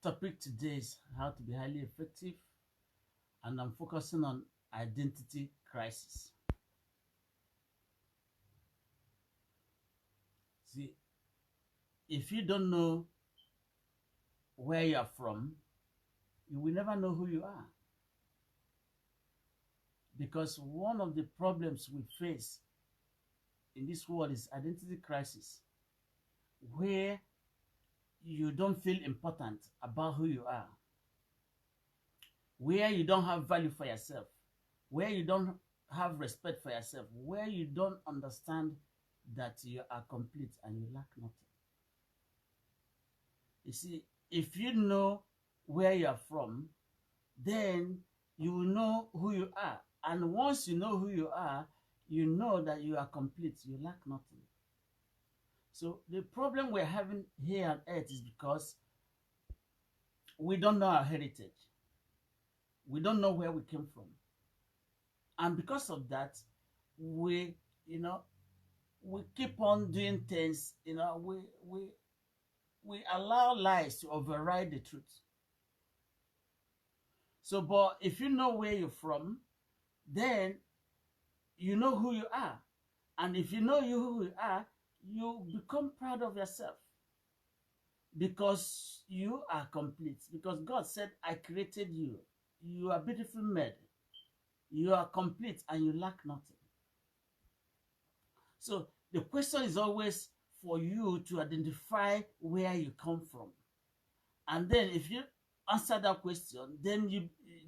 topic today is how to be highly effective, and I'm focusing on identity crisis. See, if you don't know where you are from, you will never know who you are. Because one of the problems we face in this world is identity crisis, where you don't feel important about who you are, where you don't have value for yourself, where you don't have respect for yourself, where you don't understand that you are complete and you lack nothing. You see, if you know where you are from, then you will know who you are. And once you know who you are, you know that you are complete, you lack nothing. So the problem we're having here on earth is because we don't know our heritage. We don't know where we came from. And because of that, we keep on doing things, we allow lies to override the truth. So, but if you know where you're from, then you know who you are. And if you know who you are, you become proud of yourself. Because you are complete. Because God said, I created you. You are beautifully made. You are complete and you lack nothing. So the question is always for you to identify where you come from. And then if you answer that question, then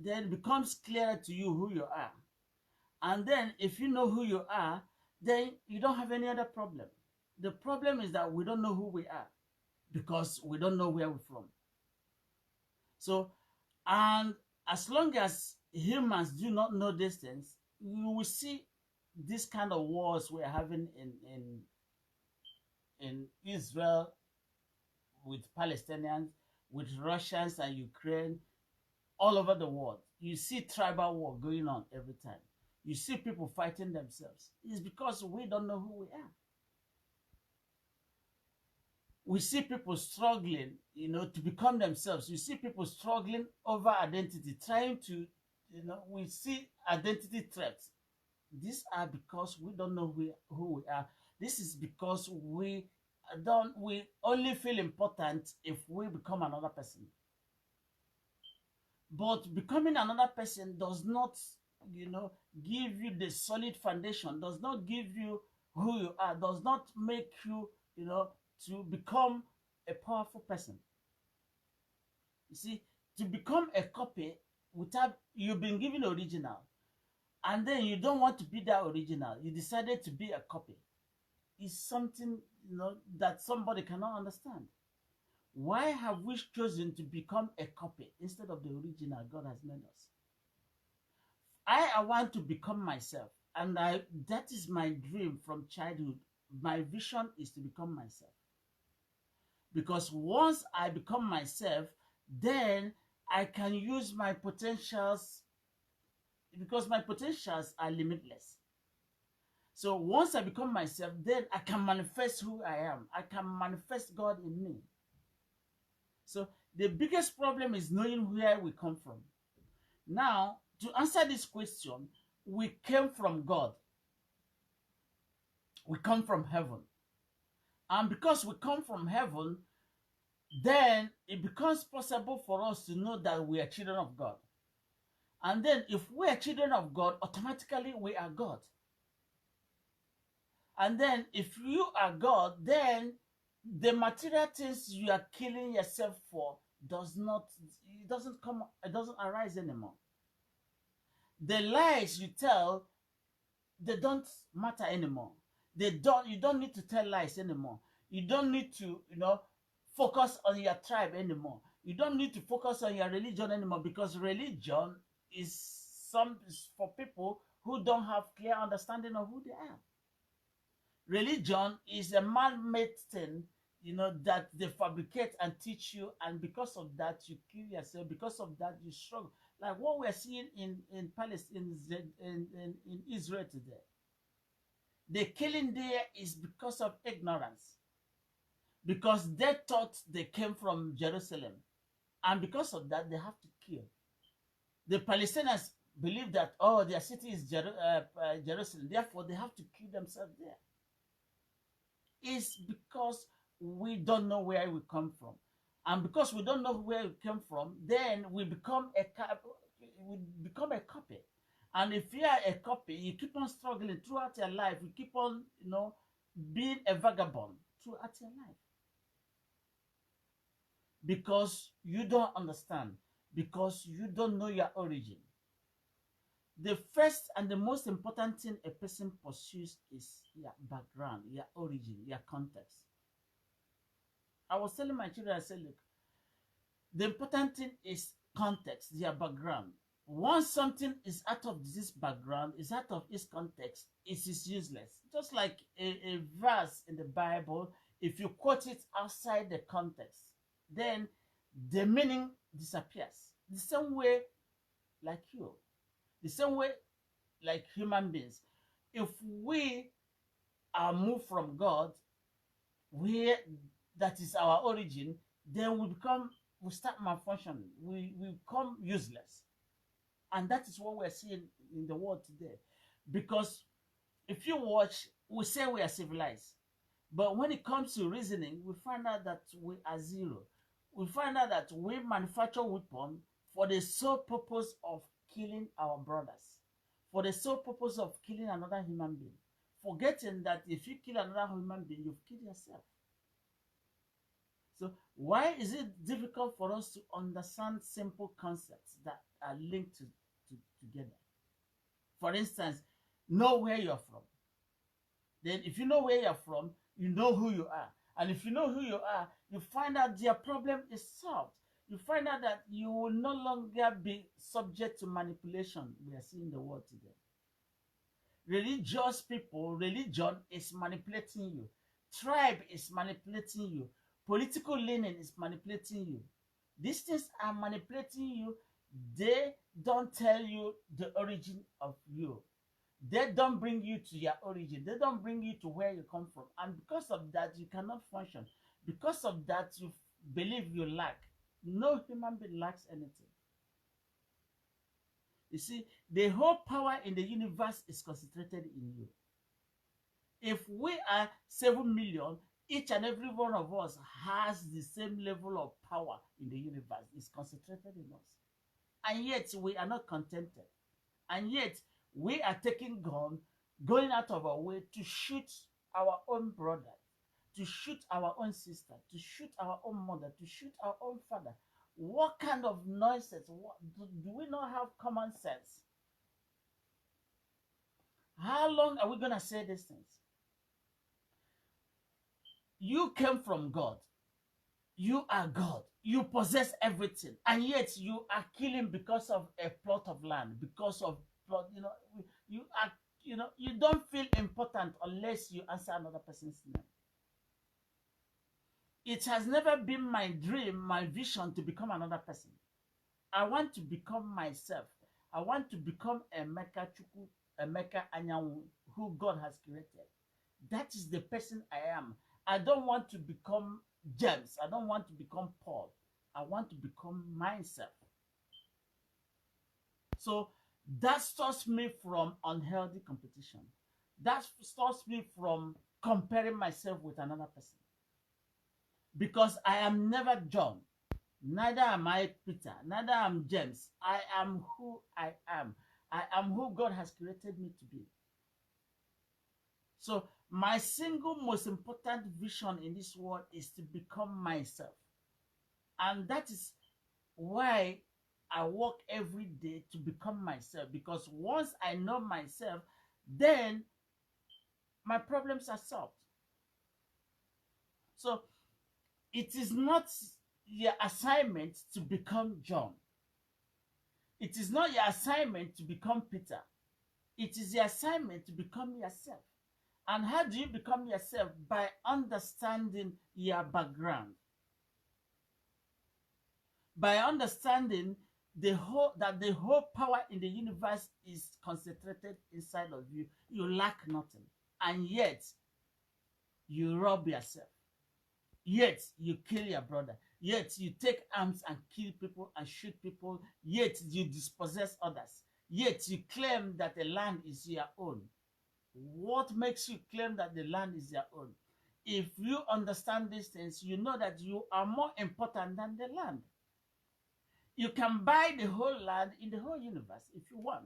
it becomes clearer to you who you are. And then if you know who you are, then you don't have any other problem. The problem is that we don't know who we are because we don't know where we're from. So, and as long as humans do not know these things, you will see this kind of wars we're having in Israel with Palestinians, with Russians and Ukraine, all over the world. You see tribal war going on every time. You see people fighting themselves. It's because we don't know who we are. We see people struggling, to become themselves. You see people struggling over identity, trying to, we see identity threats. These are because we don't know who we are. This is because we only feel important if we become another person. But becoming another person does not, give you the solid foundation, does not give you who you are, does not make you, to become a powerful person. You see, to become a copy without you've been given original, and then you don't want to be that original, you decided to be a copy, is something that somebody cannot understand. Why have we chosen to become a copy instead of the original God has made us? I want to become myself, and that is my dream from childhood. My vision is to become myself. Because once I become myself, then I can use my potentials, because my potentials are limitless. So once I become myself, then I can manifest who I am. I can manifest God in me. So the biggest problem is knowing where we come from. Now, to answer this question, we came from God. We come from heaven. And because we come from heaven, then it becomes possible for us to know that we are children of God. And then if we are children of God, automatically we are God. And then if you are God, then the material things you are killing yourself for doesn't arise anymore. The lies you tell, they don't matter anymore. You don't need to tell lies anymore. You don't need to, focus on your tribe anymore. You don't need to focus on your religion anymore, because religion is for people who don't have clear understanding of who they are. Religion is a man-made thing, that they fabricate and teach you, and because of that you kill yourself. Because of that you struggle, like what we're seeing in Palestine, in Israel today. The killing there is because of ignorance, because they thought they came from Jerusalem. And because of that, they have to kill. The Palestinians believe that, oh, their city is Jerusalem, therefore they have to kill themselves there. It's because we don't know where we come from. And because we don't know where we came from, then we become a copy. And if you are a copy, you keep on struggling throughout your life. You keep on, being a vagabond throughout your life. Because you don't understand. Because you don't know your origin. The first and the most important thing a person pursues is your background, your origin, your context. I was telling my children, I said, look, the important thing is context, their background. Once something is out of this background, is out of its context, it is useless. Just like a verse in the Bible, if you quote it outside the context, then the meaning disappears. The same way like you. The same way like human beings. If we are moved from God, where that is our origin, then we start malfunctioning. We become useless. And that is what we're seeing in the world today. Because if you watch, we say we are civilized. But when it comes to reasoning, we find out that we are zero. We find out that we manufacture weapons for the sole purpose of killing our brothers. For the sole purpose of killing another human being. Forgetting that if you kill another human being, you've killed yourself. So why is it difficult for us to understand simple concepts that are linked together? For instance, know where you're from. Then if you know where you're from, you know who you are. And if you know who you are, you find out your problem is solved. You find out that you will no longer be subject to manipulation we are seeing in the world today. Religious people, religion is manipulating you. Tribe is manipulating you. Political leaning is manipulating you. These things are manipulating you. They don't tell you the origin of you. They don't bring you to your origin. They don't bring you to where you come from. And because of that, you cannot function. Because of that, you believe you lack. No human being lacks anything. You see, the whole power in the universe is concentrated in you. If we are 7 million, each and every one of us has the same level of power in the universe. It's concentrated in us. And yet, we are not contented. And yet, we are taking guns, going out of our way to shoot our own brother, to shoot our own sister, to shoot our own mother, to shoot our own father. What kind of nonsense? Do we not have common sense? How long are we going to say these things? You came from God. You are God. You possess everything. And yet you are killing because of a plot of land, because of plot, you don't feel important unless you answer another person's name. It has never been my dream, my vision to become another person. I want to become myself. I want to become Emeka Chukwu, Emeka Anyanwu, who God has created. That is the person I am. I don't want to become James. I don't want to become Paul. I want to become myself. So that stops me from unhealthy competition. That stops me from comparing myself with another person. Because I am never John. Neither am I Peter. Neither am James. I am who I am. I am who God has created me to be. So my single most important vision in this world is to become myself. And that is why I work every day to become myself. Because once I know myself, then my problems are solved. So it is not your assignment to become John. It is not your assignment to become Peter. It is your assignment to become yourself. And how do you become yourself? By understanding your background. By understanding that the whole power in the universe is concentrated inside of you. You lack nothing. And yet, you rob yourself. Yet you kill your brother. Yet you take arms and kill people and shoot people. Yet you dispossess others. Yet you claim that the land is your own. What makes you claim that the land is your own? If you understand these things, you know that you are more important than the land. You can buy the whole land in the whole universe if you want.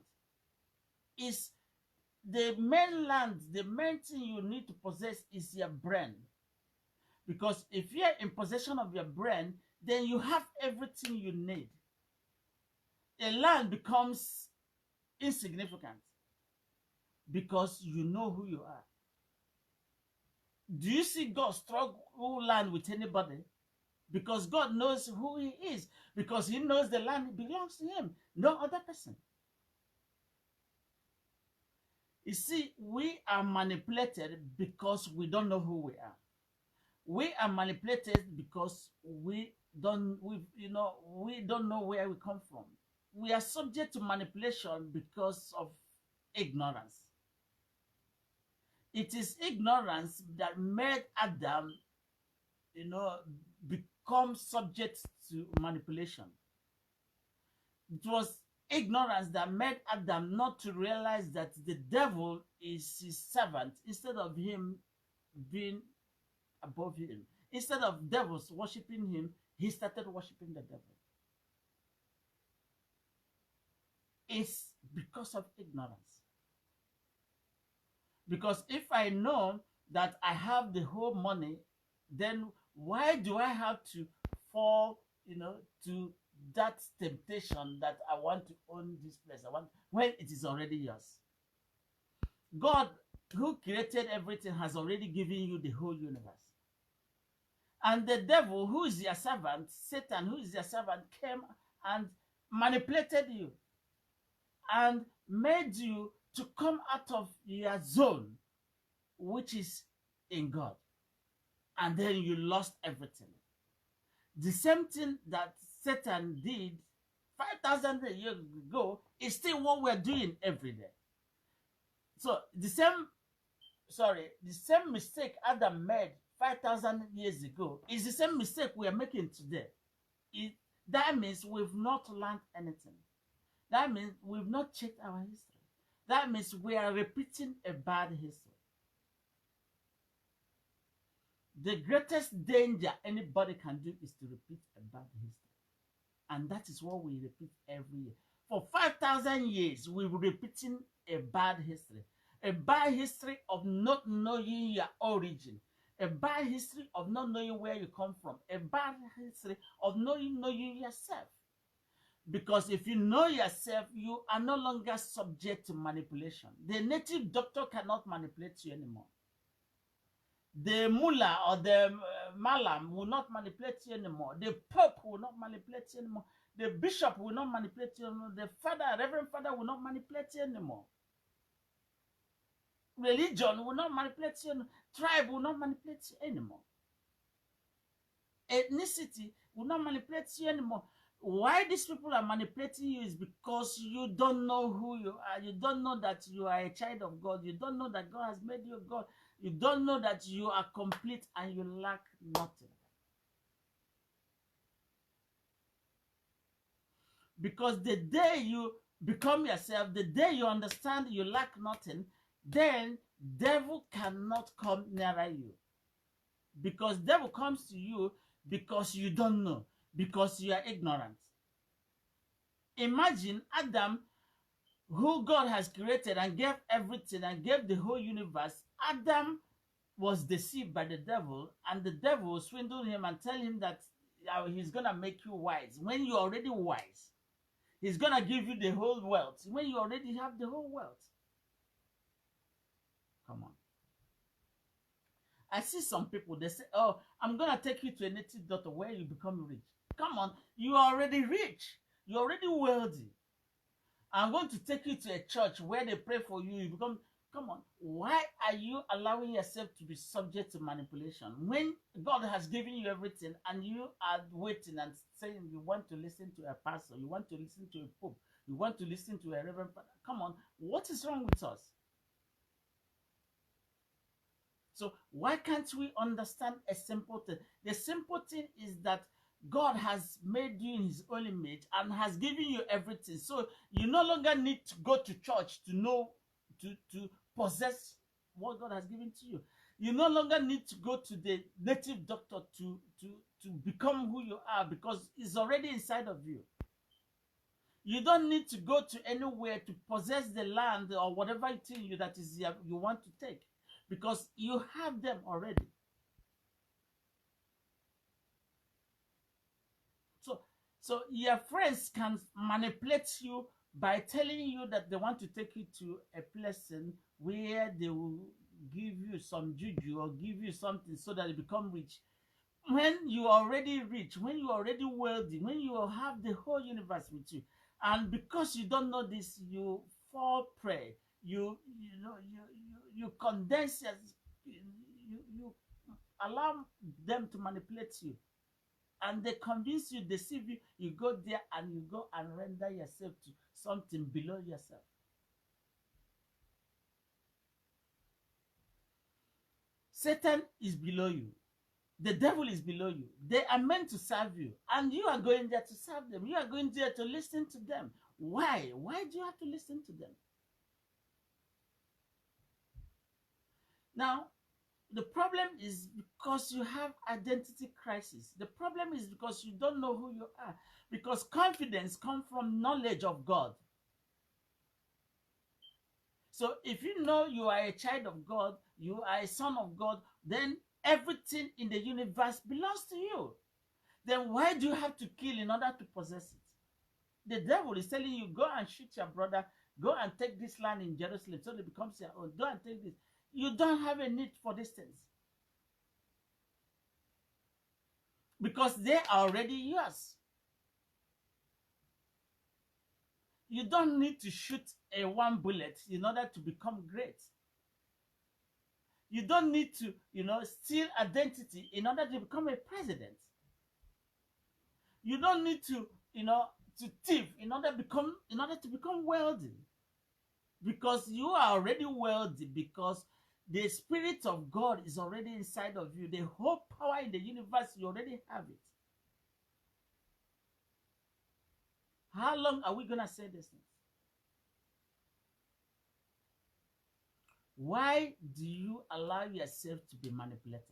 It's the main land, the main thing you need to possess is your brain. Because if you're in possession of your brain, then you have everything you need. A land becomes insignificant because you know who you are. Do you see God struggle land with anybody? Because God knows who he is. Because he knows the land belongs to him, no other person. You see, we are manipulated because we don't know who we are. We are manipulated because we don't know where we come from. We are subject to manipulation because of ignorance. It is ignorance that made Adam, become subject to manipulation. It was ignorance that made Adam not to realize that the devil is his servant instead of him being above him. Instead of devils worshiping him, he started worshiping the devil. It's because of ignorance. Because if I know that I have the whole money, then why do I have to fall, to that temptation that I want to own this place? When it is already yours. God, who created everything, has already given you the whole universe. And the devil, who is your servant, Satan, who is your servant, came and manipulated you and made you to come out of your zone, which is in God. And then you lost everything. The same thing that Satan did 5,000 years ago is still what we're doing every day. So the same mistake Adam made 5,000 years ago is the same mistake we are making today. That means we've not learned anything. That means we've not checked our history. That means we are repeating a bad history. The greatest danger anybody can do is to repeat a bad history. And that is what we repeat every year. For 5,000 years, we were repeating a bad history. A bad history of not knowing your origin. A bad history of not knowing where you come from. A bad history of knowing yourself. Because if you know yourself, you are no longer subject to manipulation. The native doctor cannot manipulate you anymore. The mullah or the malam will not manipulate you anymore. The pope will not manipulate you anymore. The bishop will not manipulate you anymore. The father, reverend father will not manipulate you anymore. Religion will not manipulate you anymore. Tribe will not manipulate you anymore. Ethnicity will not manipulate you anymore. Why these people are manipulating you is because you don't know who you are. You don't know that you are a child of God. You don't know that God has made you God. You don't know that you are complete and you lack nothing. Because the day you become yourself, the day you understand you lack nothing, then devil cannot come nearer you. Because devil comes to you because you don't know, because you are ignorant. Imagine Adam, who God has created and gave everything and gave the whole universe. Adam was deceived by the devil, and the devil swindled him and tell him that he's going to make you wise. When you're already wise, he's going to give you the whole wealth. When you already have the whole wealth. Come on. I see some people, they say, oh, I'm going to take you to a native doctor where you become rich. Come on, you are already rich. You're already wealthy. I'm going to take you to a church where they pray for you. You become, come on, why are you allowing yourself to be subject to manipulation? When God has given you everything and you are waiting and saying you want to listen to a pastor, you want to listen to a pope, you want to listen to a reverend father. Come on, what is wrong with us? So why can't we understand a simple thing? The simple thing is that God has made you in his own image and has given you everything. So you no longer need to go to church to know, to possess what God has given to you. You no longer need to go to the native doctor to become who you are, because it's already inside of you. You don't need to go to anywhere to possess the land or whatever it is you want to take, because you have them already. So, so your friends can manipulate you by telling you that they want to take you to a place where they will give you some juju or give you something so that you become rich. When you are already rich, when you are already wealthy, when you have the whole universe with you, and because you don't know this, you fall prey. You condense you allow them to manipulate you, and they convince you, deceive you. You go there and you go and render yourself to something below yourself. Satan is below you. The devil is below you. They are meant to serve you, and you are going there to serve them. You are going there to listen to them. Why? Why do you have to listen to them? Now, the problem is because you have identity crisis. The problem is because you don't know who you are. Because confidence comes from knowledge of God. So if you know you are a child of God, you are a son of God, then everything in the universe belongs to you. Then why do you have to kill in order to possess it? The devil is telling you, go and shoot your brother, go and take this land in Jerusalem so it becomes your own. Go and take this. You don't have a need for these things, because they are already yours. You don't need to shoot a one bullet in order to become great. You don't need to, steal identity in order to become a president. You don't need to, to thief in order to become wealthy. Because you are already wealthy, because the Spirit of God is already inside of you. The whole power in the universe, you already have it. How long are we going to say this thing? Why do you allow yourself to be manipulated?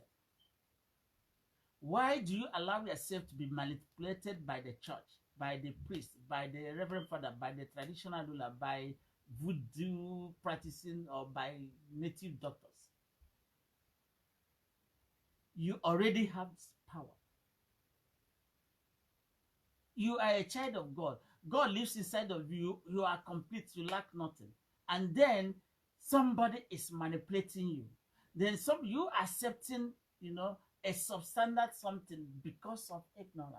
Why do you allow yourself to be manipulated by the church, by the priest, by the reverend father, by the traditional ruler, by voodoo practicing, or by native doctors? You already have power. You are a child of God. God lives inside of you. You are complete. You lack nothing. And then somebody is manipulating you. Then you accepting, a substandard something because of ignorance.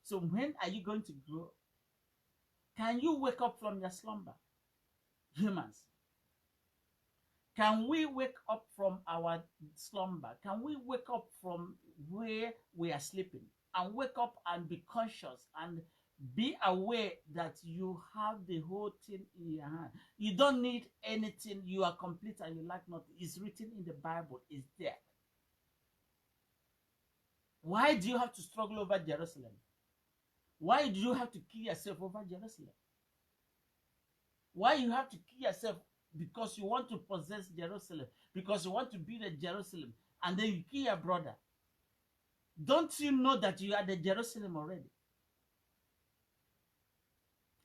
So when are you going to grow? Can you wake up from your slumber? Humans. Can we wake up from our slumber? Can we wake up from where we are sleeping and wake up and be conscious and be aware that you have the whole thing in your hand? You don't need anything. You are complete and you lack nothing. It's written in the Bible. It's there. Why do you have to struggle over Jerusalem? Why do you have to kill yourself over Jerusalem? Why you have to kill yourself because you want to possess Jerusalem, because you want to build a Jerusalem, and then you kill your brother? Don't you know that you are the Jerusalem already?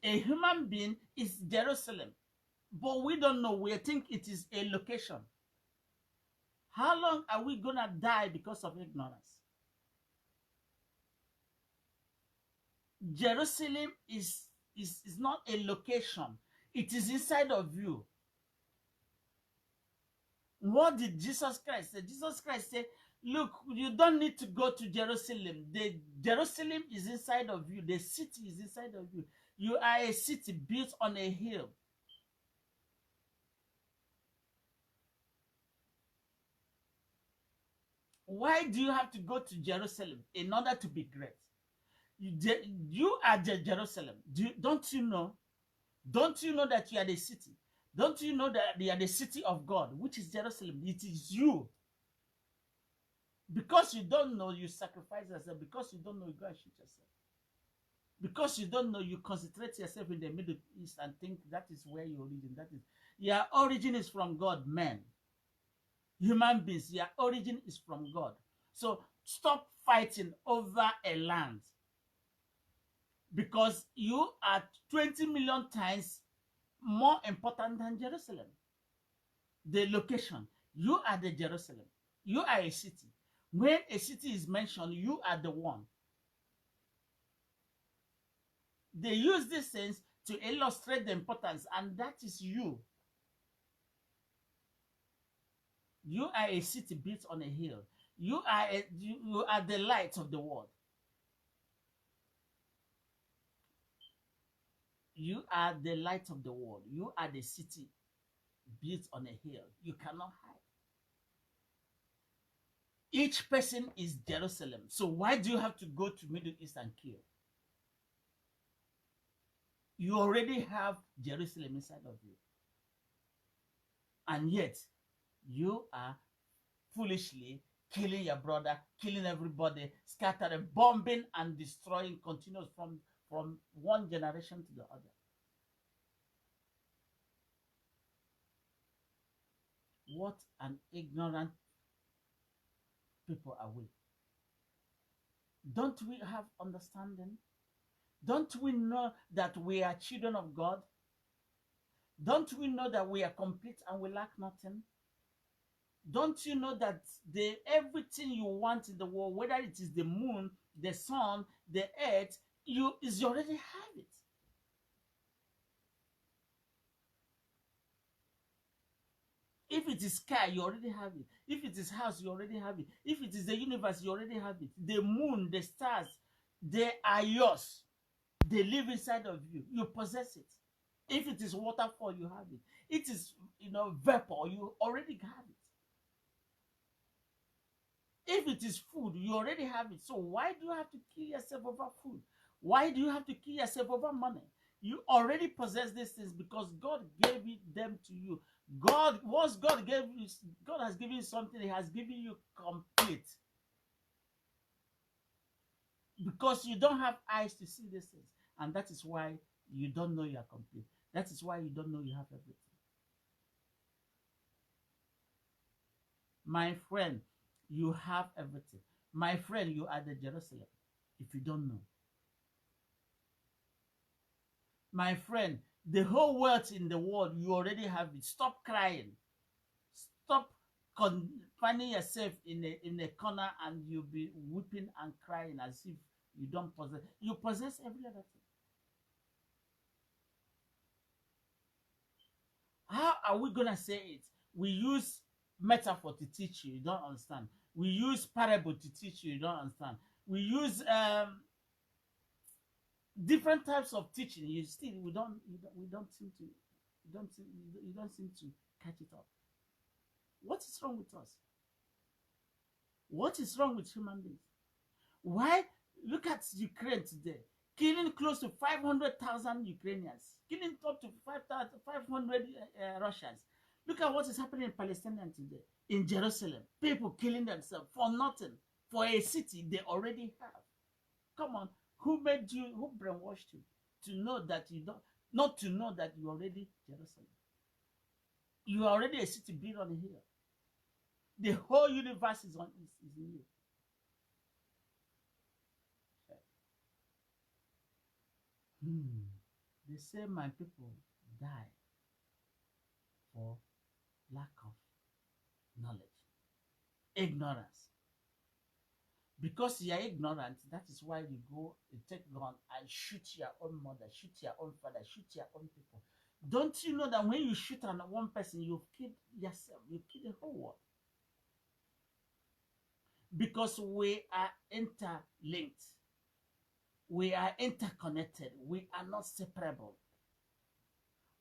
A human being is Jerusalem, but we don't know. We think it is a location. How long are we going to die because of ignorance? Jerusalem is not a location. It is inside of you. What did Jesus Christ say? Jesus Christ said, look, you don't need to go to Jerusalem. The Jerusalem is inside of you. The city is inside of you. You are a city built on a hill. Why do you have to go to Jerusalem in order to be great? You are the Jerusalem. Don't you know? Don't you know that you are the city? Don't you know that they are the city of God, which is Jerusalem? It is you. Because you don't know, you sacrifice yourself. Because you don't know, you go and shoot yourself. Because you don't know, you concentrate yourself in the Middle East and think that is where your origin. That is, your origin is from God, man. Human beings, your origin is from God. So stop fighting over a land, because you are 20 million times more important than Jerusalem. The location, you are the Jerusalem. You are a city. When a city is mentioned, you are the one. They use these things to illustrate the importance, and that is you. You are a city built on a hill. You are the light of the world. You are the light of the world. You are the city built on a hill. You cannot hide. Each person is Jerusalem. So why do you have to go to Middle East and kill? You already have Jerusalem inside of you. And yet, you are foolishly killing your brother, killing everybody, scattering, bombing, and destroying continuous from one generation to the other. What an ignorant people are we? Don't we have understanding? Don't we know that we are children of God? Don't we know that we are complete and we lack nothing? Don't you know that everything you want in the world, whether it is the moon, the sun, the earth, you already have it. If it is sky, you already have it. If it is house, you already have it. If it is the universe, you already have it. The moon, the stars, they are yours. They live inside of you. You possess it. If it is waterfall, you have it. It is, vapor, you already have it. If it is food, you already have it. So why do you have to kill yourself over food? Why do you have to kill yourself over money? You already possess these things because God gave them to you. Once God has given you something, He has given you complete. Because you don't have eyes to see these things. And that is why you don't know you are complete. That is why you don't know you have everything. My friend, you have everything. My friend, you are the Jerusalem, if you don't know. My friend, the whole wealth in the world, you already have it. Stop crying. Stop finding yourself in a corner and you'll be weeping and crying as if you don't possess. You possess every other thing. How are we going to say it? We use metaphor to teach you. You don't understand. We use parable to teach you. You don't understand. We use different types of teaching. You still we don't seem to catch it up. What is wrong with us? What is wrong with human beings? Why? Look at Ukraine today, killing close to 500,000 Ukrainians, killing up to 500 Russians. Look at what is happening in Palestine today, in Jerusalem. People killing themselves for nothing, for a city they already have. Come on, who made you, who brainwashed you to know that you don't, not to know that you already Jerusalem? You are already a city built on a hill. The whole universe is in you. They say my people die for lack of knowledge, ignorance. Because you are ignorant, that is why you go and take gun and shoot your own mother, shoot your own father, shoot your own people. Don't you know that when you shoot on one person, you've killed yourself, you kill the whole world? Because we are interlinked. We are interconnected. We are not separable.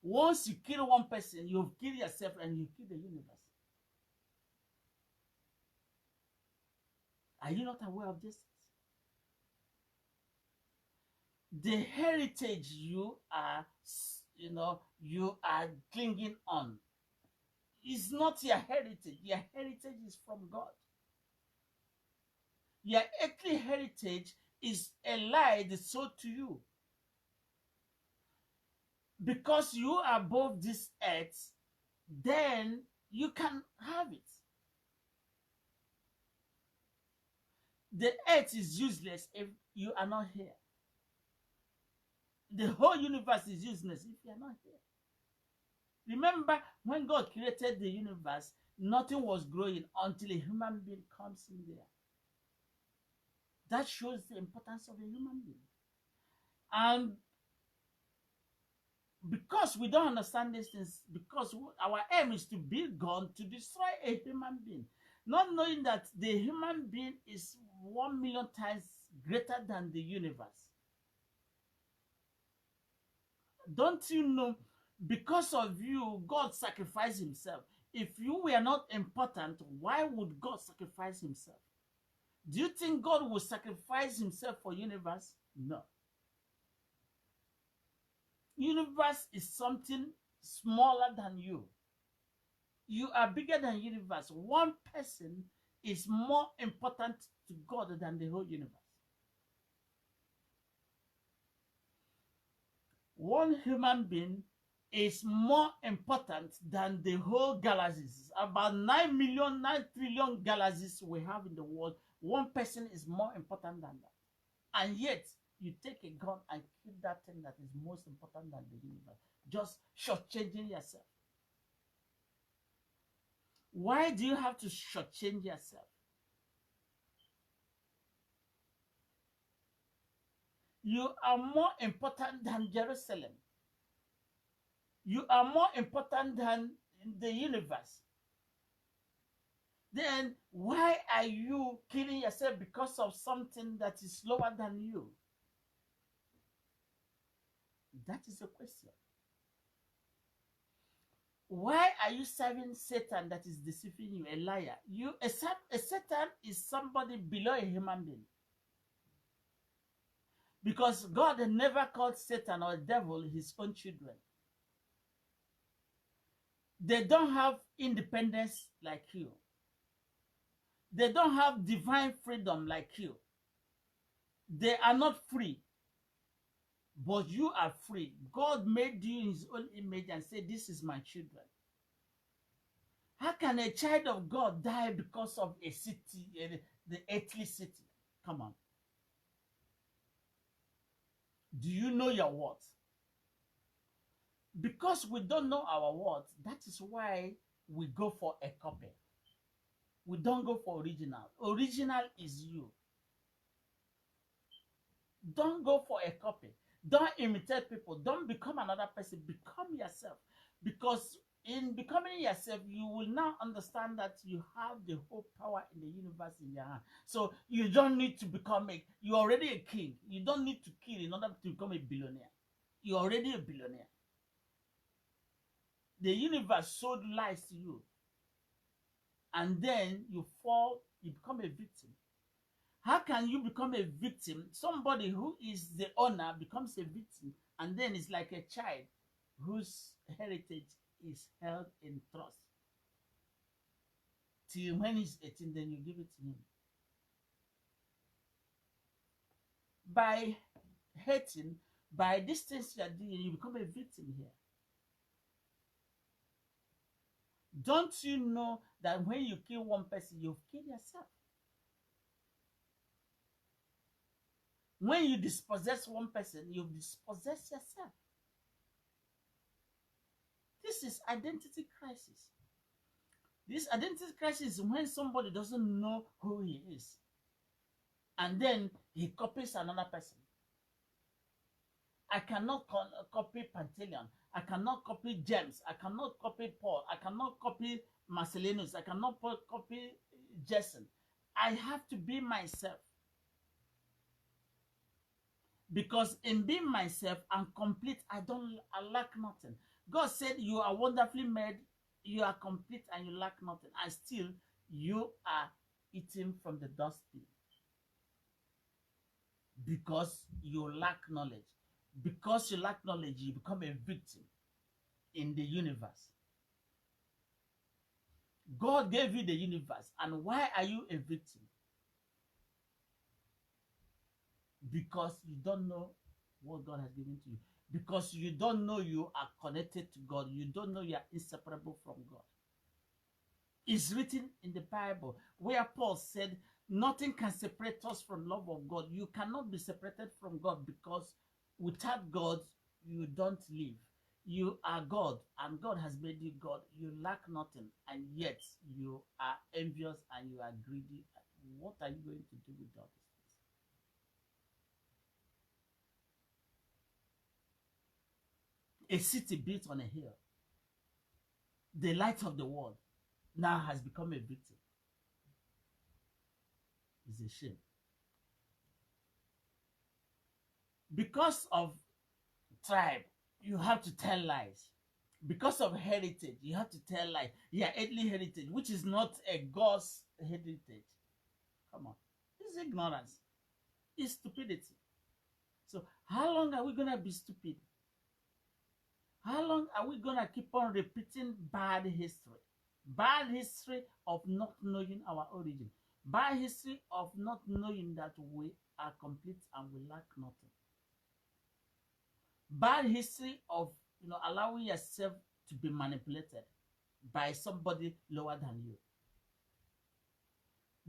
Once you kill one person, you've killed yourself and you kill the universe. Are you not aware of this? The heritage you are you are clinging on. It's not your heritage. Your heritage is from God. Your earthly heritage is a lie that's sold to you. Because you are above this earth, then you can have it. The earth is useless if you are not here. The whole universe is useless if you are not here. Remember, when God created the universe, nothing was growing until a human being comes in there. That shows the importance of a human being. And because we don't understand these things, because our aim is to build God, to destroy a human being, not knowing that the human being is 1,000,000 times greater than the universe. Don't you know, because of you, God sacrificed himself. If you were not important, why would God sacrifice himself? Do you think God will sacrifice himself for universe? No. Universe is something smaller than you. You are bigger than universe. One person is more important to God than the whole universe. One human being is more important than the whole galaxies. About 9 million, 9 trillion galaxies we have in the world. One person is more important than that. And yet, you take a gun and kill that thing that is most important than the universe. Just shortchanging yourself. Why do you have to shortchange yourself? You are more important than Jerusalem. You are more important than the universe. Then why are you killing yourself because of something that is lower than you? That is a question. Why are you serving Satan that is deceiving you, a liar? A Satan is somebody below a human being. Because God never called Satan or devil his own children. They don't have independence like you. They don't have divine freedom like you. They are not free. But you are free. God made you in his own image and said, this is my children. How can a child of God die because of a city, the earthly city? Come on. Do you know your worth? Because we don't know our worth, that is why we go for a copy. We don't go for original. Original is you. Don't go for a copy. Don't imitate people. Don't become another person. Become yourself. Because in becoming yourself, you will now understand that you have the whole power in the universe in your hand. So you don't need to become you're already a king. You don't need to kill in order to become a billionaire. You're already a billionaire. The universe sold lies to you. And then you fall, you become a victim. How can you become a victim? Somebody who is the owner becomes a victim, and then it's like a child whose heritage is held in trust. Till when he's 18, then you give it to him. By hating, by these things you are doing, you become a victim here. Don't you know that when you kill one person, you've killed yourself? When you dispossess one person, you've dispossessed yourself. This is identity crisis. This identity crisis is when somebody doesn't know who he is. And then he copies another person. I cannot copy Pantaleon. I cannot copy James. I cannot copy Paul. I cannot copy Marcellinus. I cannot copy Jason. I have to be myself. Because in being myself, I'm complete. I lack nothing. God said you are wonderfully made. You are complete and you lack nothing. And still, you are eating from the dustbin. Because you lack knowledge. Because you lack knowledge, you become a victim in the universe. God gave you the universe. And why are you a victim? Because you don't know what God has given to you. Because you don't know you are connected to God. You don't know you are inseparable from God. It's written in the Bible where Paul said, nothing can separate us from love of God. You cannot be separated from God because without God, you don't live. You are God, and God has made you God. You lack nothing, and yet you are envious and you are greedy. What are you going to do with all this? A city built on a hill, the light of the world, now has become a victim. It's a shame. Because of tribe, you have to tell lies. Because of heritage, you have to tell lies. Yeah, earthly heritage, which is not a God's heritage. Come on. It's ignorance. It's stupidity. So how long are we going to be stupid? How long are we going to keep on repeating bad history? Bad history of not knowing our origin. Bad history of not knowing that we are complete and we lack nothing. Bad history of allowing yourself to be manipulated by somebody lower than you.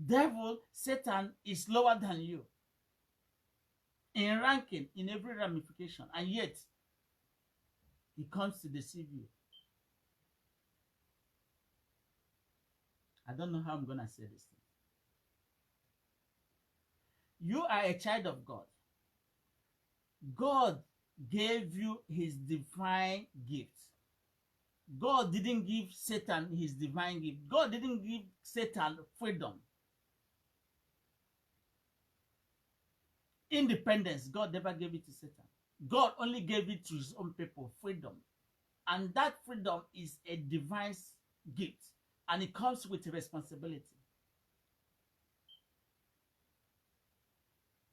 Devil, Satan is lower than you in ranking, in every ramification, and yet he comes to deceive you. I don't know how I'm gonna say this thing. You are a child of God. God gave you his divine gift. God didn't give Satan his divine gift. God didn't give Satan freedom. Independence, God never gave it to Satan. God only gave it to his own people, freedom. And that freedom is a divine gift. And it comes with responsibility.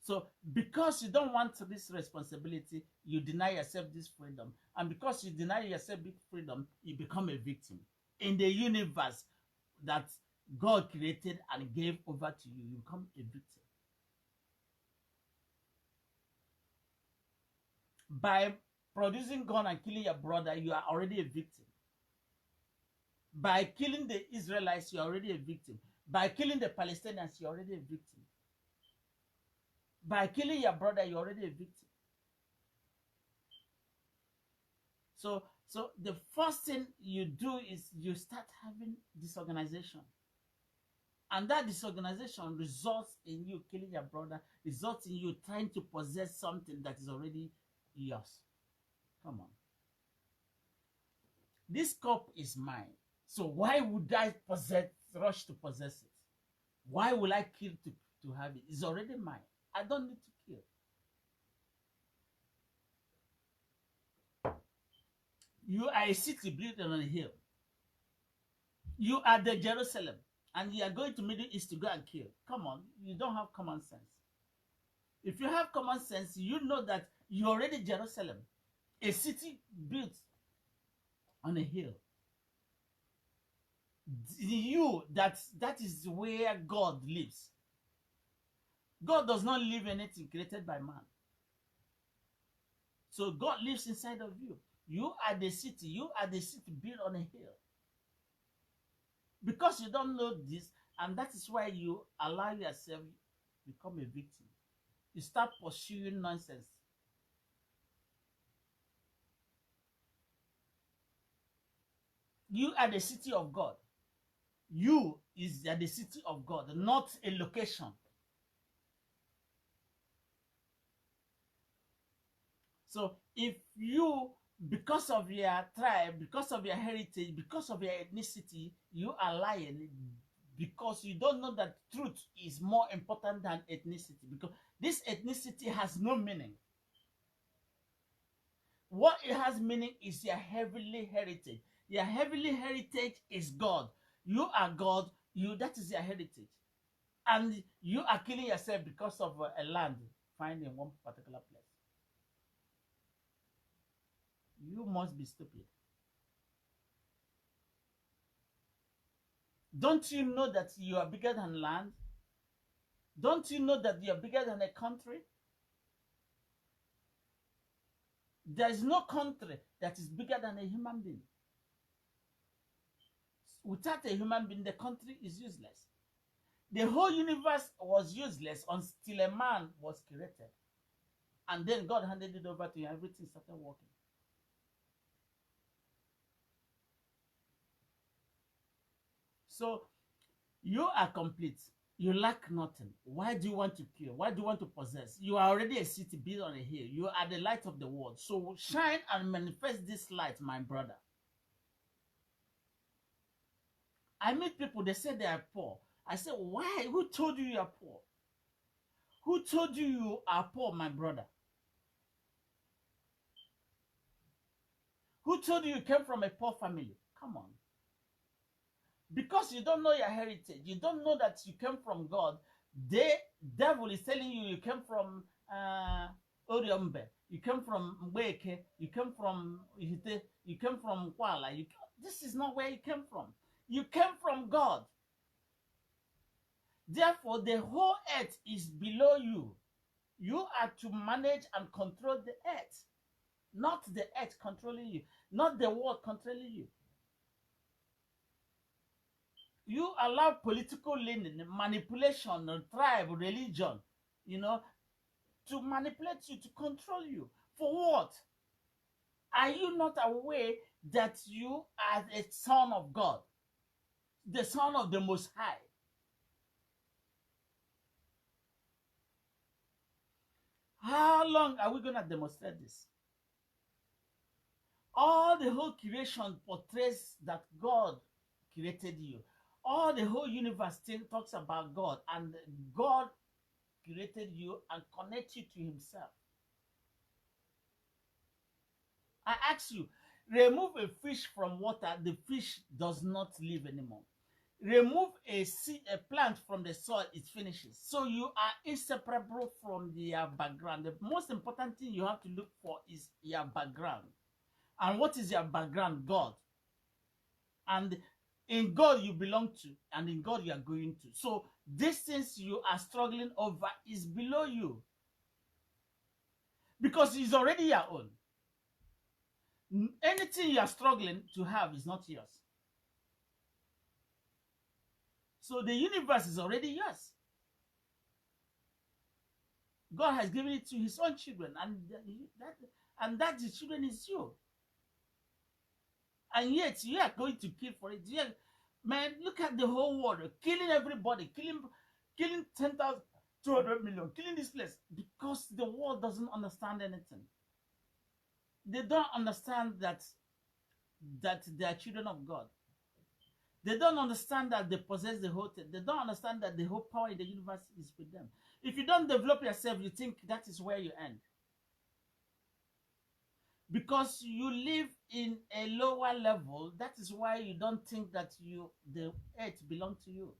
So because you don't want this responsibility, you deny yourself this freedom. And because you deny yourself this freedom, you become a victim. In the universe that God created and gave over to you, you become a victim. By producing gun and killing your brother, you are already a victim. By killing the Israelites, you're already a victim. By killing the Palestinians, you're already a victim. By killing your brother, you're already a victim. So the first thing you do is you start having disorganization. And that disorganization results in you killing your brother, results in you trying to possess something that is already yours. Come on. This cup is mine. So why would I rush to possess it? Why will I kill to have it? It's already mine. I don't need to kill. You are a city built on a hill. You are the Jerusalem. And you are going to Middle East to go and kill. Come on. You don't have common sense. If you have common sense, you know that you're already Jerusalem. A city built on a hill. That is where God lives. God does not live in anything created by man. So God lives inside of you. You are the city. You are the city built on a hill. Because you don't know this, and that is why you allow yourself to become a victim. You start pursuing nonsense. You are the city of God. You is the city of God, not a location. So if you, because of your tribe, because of your heritage, because of your ethnicity, you are lying because you don't know that truth is more important than ethnicity, because this ethnicity has no meaning. What it has meaning is your heavenly heritage. Your heavenly heritage is God. You are God. That is your heritage. And you are killing yourself because of a land found in one particular place. You must be stupid. Don't you know that you are bigger than land? Don't you know that you are bigger than a country? There is no country that is bigger than a human being. Without a human being, the country is useless. The whole universe was useless until a man was created. And then God handed it over to him. Everything started working. So you are complete. You lack nothing. Why do you want to kill? Why do you want to possess? You are already a city built on a hill. You are the light of the world. So shine and manifest this light, my brother. I meet people, they say they are poor. I say, why? Who told you you are poor? Who told you you are poor, my brother? Who told you you came from a poor family? Come on. Because you don't know your heritage, you don't know that you came from God. The devil is telling you came from Oriombe, you came from Mbeke, you came from Ihite, you came from Kuala. This is not where you came from. You came from God. Therefore, the whole earth is below you. You are to manage and control the earth, not the earth controlling you, not the world controlling you. You allow political leaning, manipulation, tribe, religion, to manipulate you, to control you. For what? Are you not aware that you are a son of God, the son of the Most High? How long are we going to demonstrate this? All the whole creation portrays that God created you. All the whole universe talks about God, and God created you and connects you to himself. I ask you, remove a fish from water, the fish does not live anymore. Remove a plant from the soil, it finishes. So you are inseparable from their background. The most important thing you have to look for is your background. And what is your background? God. And in God you belong to, and in God you are going to. So these things you are struggling over is below you, because it's already your own. Anything you are struggling to have is not yours. So the universe is already yours. God has given it to his own children, and that the children is you. And yet you are going to kill for it. Man, look at the whole world, killing everybody, killing 10,000, 200 million, killing this place, because the world doesn't understand anything. They don't understand that they are children of God. They don't understand that they possess the whole thing. They don't understand that the whole power in the universe is with them. If you don't develop yourself, you think that is where you end. Because you live in a lower level, that is why you don't think that the earth belongs to you.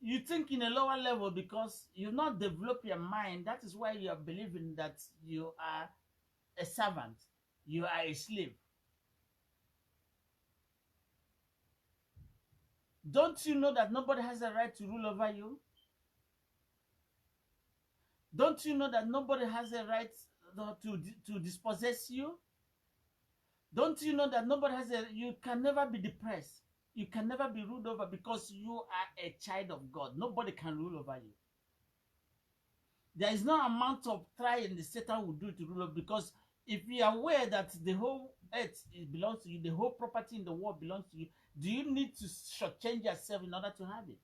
You think in a lower level because you've not developed your mind. That is why you are believing that you are a servant, you are a slave. Don't you know that nobody has a right to rule over you? Don't you know that nobody has a right to dispossess you? Don't you know that you can never be depressed? You can never be ruled over, because you are a child of God. Nobody can rule over you. There is no amount of trying the Satan will do to rule over, because if you are aware that the whole earth belongs to you, the whole property in the world belongs to you, do you need to shortchange yourself in order to have it?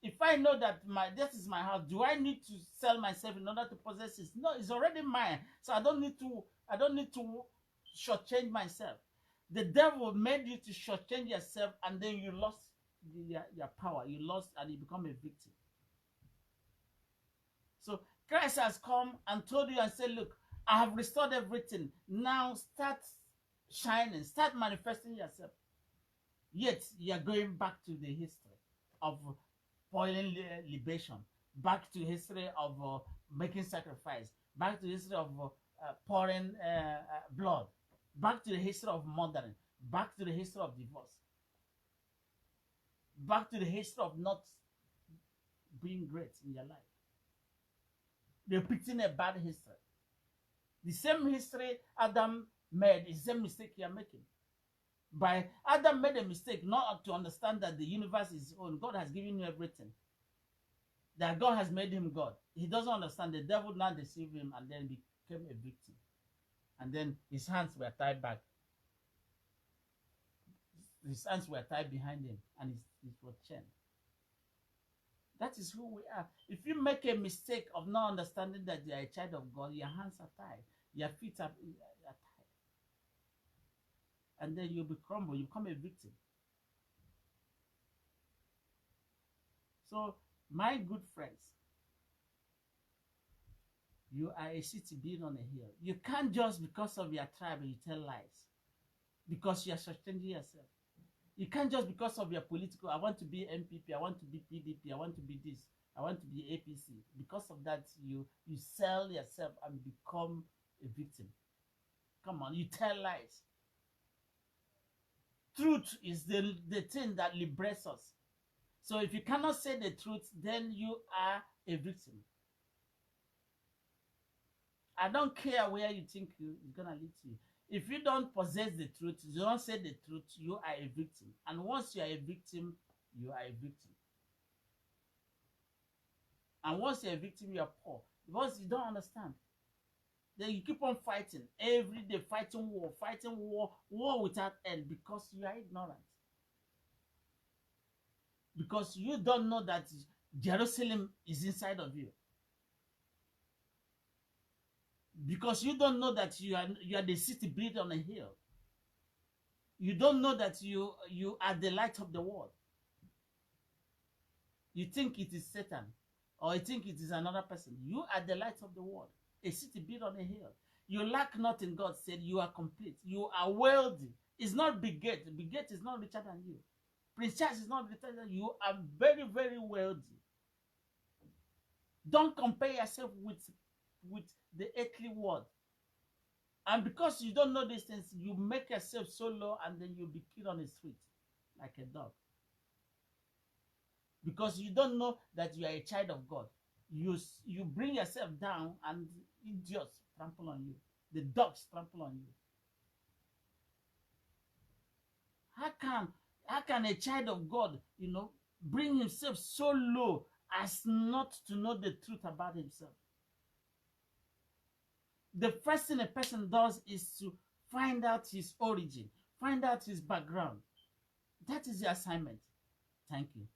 If I know that this is my house, do I need to sell myself in order to possess it? No, it's already mine. So I don't need to shortchange myself. The devil made you to shortchange yourself, and then you lost your power. You lost, and you become a victim. So Christ has come and told you and said, look, I have restored everything. Now start shining, start manifesting yourself. Yet you are going back to the history of boiling libation, back to history of making sacrifice, back to the history of pouring blood, back to the history of murdering, back to the history of divorce, back to the history of not being great in your life. Repeating a bad history. The same history Adam made is the same mistake you are making. By Adam made a mistake not to understand that the universe is his own. God has given you everything. That God has made him God. He doesn't understand. The devil now deceived him and then became a victim. And then his hands were tied back. His hands were tied behind him and his was chained. That is who we are. If you make a mistake of not understanding that you are a child of God, your hands are tied, your feet are tied. And then you'll be crumbled, you become a victim. So, my good friends, you are a city built on a hill. You can't just because of your tribe you tell lies. Because you are sustaining yourself. You can't just because of your political, I want to be MPP, I want to be PDP, I want to be this, I want to be APC. Because of that, you sell yourself and become a victim. Come on, you tell lies. Truth is the thing that liberates us. So if you cannot say the truth, then you are a victim. I don't care where you think it's going to lead to you. If you don't possess the truth, you don't say the truth, you are a victim. And once you are a victim, you are a victim. And once you're a victim, you are poor. Because you don't understand. Then you keep on fighting. Every day, fighting war without end. Because you are ignorant. Because you don't know that Jerusalem is inside of you. Because you don't know that you are the city built on a hill. You don't know that you are the light of the world. You think it is Satan, or you think it is another person. You are the light of the world, a city built on a hill. You lack nothing. God said you are complete. You are wealthy. It's not Big Gate. Big Gate is not richer than you. Prince Charles is not richer than you. You are very, very wealthy. Don't compare yourself with the earthly world. And because you don't know these things, you make yourself so low and then you'll be killed on the street like a dog. Because you don't know that you are a child of God. You bring yourself down and idiots trample on you. The dogs trample on you. How can a child of God, bring himself so low as not to know the truth about himself? The first thing a person does is to find out his origin, find out his background. That is the assignment. Thank you.